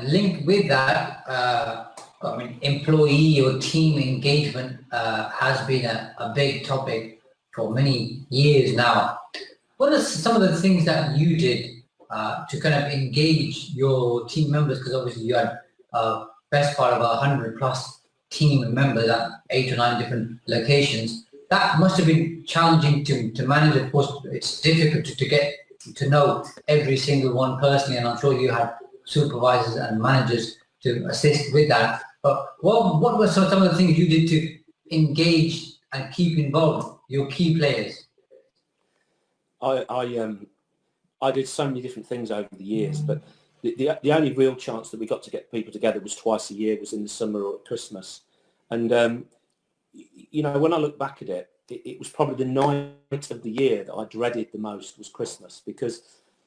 linked with that, employee or team engagement has been a big topic for many years now. What are some of the things that you did to kind of engage your team members? Because obviously you had best part of 100 plus team members at 8 or 9 different locations. That must have been challenging to manage. Of course, it's difficult to get to know every single one personally, and I'm sure you had supervisors and managers to assist with that. But what were some of the things you did to engage and keep involved your key players? I did so many different things over the years, but the only real chance that we got to get people together was twice a year, was in the summer or at Christmas. And when I look back at it, it was probably the night of the year that I dreaded the most, was Christmas, because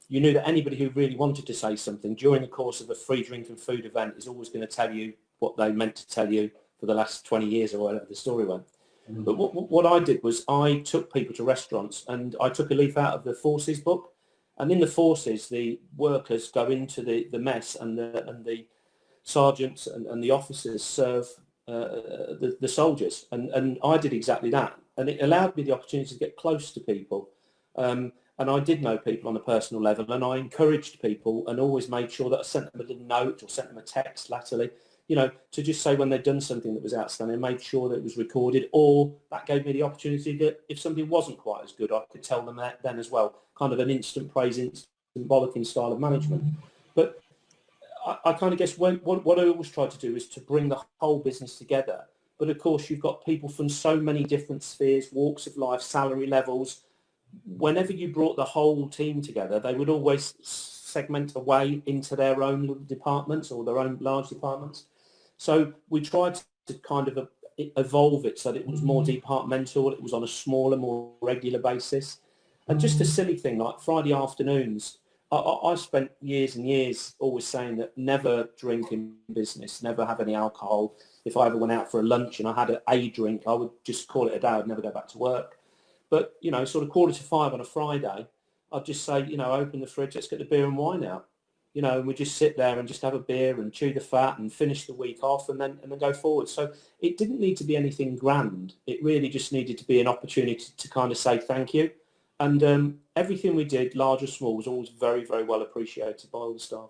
you knew that anybody who really wanted to say something during the course of a free drink and food event is always going to tell you what they meant to tell you for the last 20 years or whatever the story went. Mm-hmm. But what I did was I took people to restaurants, and I took a leaf out of the Forces book. And in the Forces, the workers go into the mess, and the sergeants and the officers serve the soldiers. And I did exactly that. And it allowed me the opportunity to get close to people. And I did know people on a personal level, and I encouraged people and always made sure that I sent them a little note or sent them a text latterly, to just say when they'd done something that was outstanding, made sure that it was recorded, or that gave me the opportunity that if something wasn't quite as good, I could tell them that then as well, kind of an instant praise, instant bollocking style of management. But I kind of guess what I always try to do is to bring the whole business together. But of course, you've got people from so many different spheres, walks of life, salary levels. Whenever you brought the whole team together, they would always segment away into their own little departments or their own large departments. So we tried to kind of evolve it so that it was more departmental, it was on a smaller, more regular basis. And just a silly thing like Friday afternoons, I spent years and years always saying that never drink in business, never have any alcohol. If I ever went out for a lunch and I had a drink, I would just call it a day. I'd never go back to work. But, sort of 4:45 on a Friday, I'd just say, open the fridge, let's get the beer and wine out. And we just sit there and just have a beer and chew the fat and finish the week off and then go forward. So it didn't need to be anything grand. It really just needed to be an opportunity to kind of say thank you. And everything we did, large or small, was always very, very well appreciated by all the staff.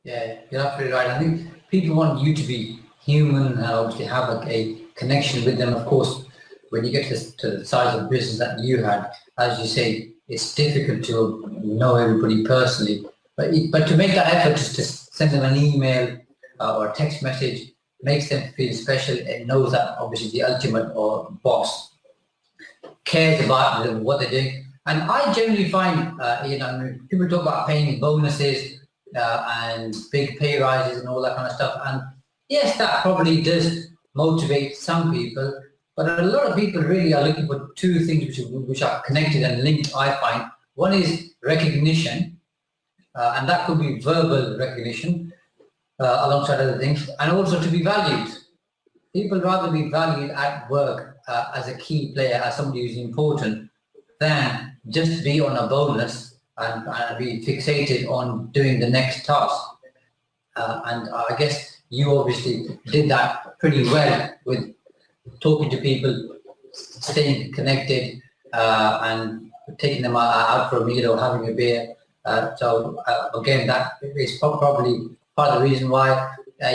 Yeah, you're absolutely right. I think people want you to be human and obviously have a connection with them. Of course, when you get to the size of business that you had, as you say, it's difficult to know everybody personally. But to make that effort, just to send them an email or a text message, makes them feel special and knows that obviously the ultimate or boss cares about them, what they're doing. And I generally find, people talk about paying bonuses and big pay rises and all that kind of stuff. And yes, that probably does motivate some people, but a lot of people really are looking for two things which are connected and linked, I find. One is recognition, and that could be verbal recognition alongside other things, and also to be valued. People rather be valued at work as a key player, as somebody who's important, than just be on a bonus and be fixated on doing the next task. And I guess you obviously did that pretty well with talking to people, staying connected, and taking them out for a meal or having a beer. So again, that is probably part of the reason why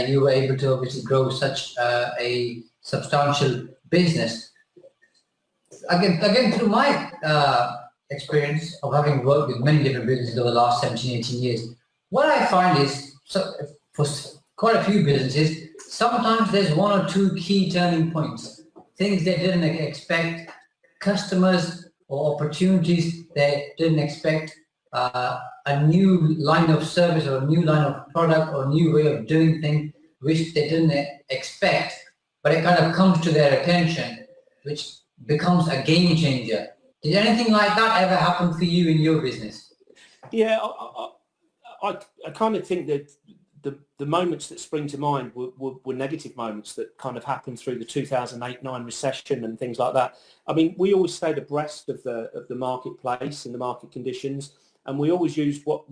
you were able to obviously grow such a substantial business. Again, through my experience of having worked with many different businesses over the last 17, 18 years, what I find is, for quite a few businesses, sometimes there's one or two key turning points, things they didn't expect, customers or opportunities they didn't expect, a new line of service or a new line of product or a new way of doing things which they didn't expect, but it kind of comes to their attention, which becomes a game changer. Did anything like that ever happen for you in your business? Yeah, I kind of think that the moments that spring to mind were negative moments that kind of happened through the 2008-9 recession and things like that. I mean, we always stayed abreast of the marketplace and the market conditions, and we always used what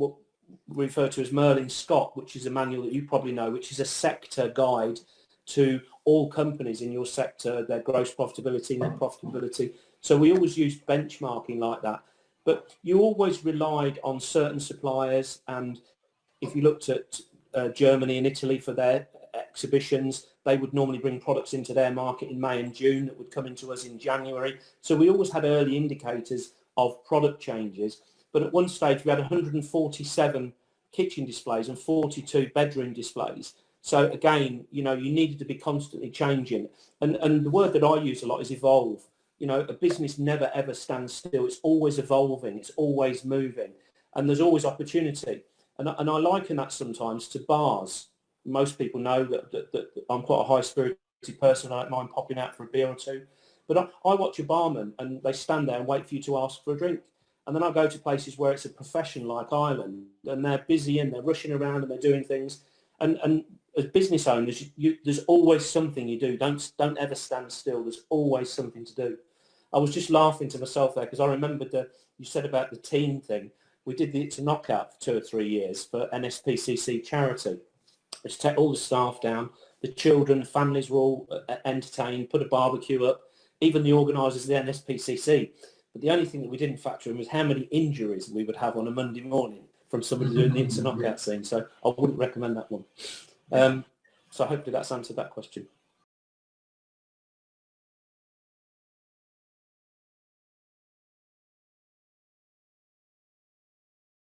refer to as Merlin Scott, which is a manual that you probably know, which is a sector guide to all companies in your sector, their gross profitability, net profitability. So we always used benchmarking like that. But you always relied on certain suppliers, and if you looked at Germany and Italy for their exhibitions, they would normally bring products into their market in May and June that would come into us in January. So we always had early indicators of product changes. But at one stage we had 147 kitchen displays and 42 bedroom displays. So again, you needed to be constantly changing. And the word that I use a lot is evolve. A business never ever stands still. It's always evolving. It's always moving. And there's always opportunity. And I liken that sometimes to bars. Most people know that I'm quite a high-spirited person. I don't mind popping out for a beer or two. But I watch a barman and they stand there and wait for you to ask for a drink. And then I go to places where it's a profession like Ireland, and they're busy and they're rushing around and they're doing things. And as business owners, there's always something you do. Don't ever stand still. There's always something to do. I was just laughing to myself there because I remembered that you said about the team thing. We did the It's a Knockout for 2 or 3 years for NSPCC charity. Which take all the staff down, the children, families were all entertained, put a barbecue up, even the organisers of the NSPCC. But the only thing that we didn't factor in was how many injuries we would have on a Monday morning from somebody doing the It's a Knockout scene. So I wouldn't recommend that one. So hopefully that's answered that question.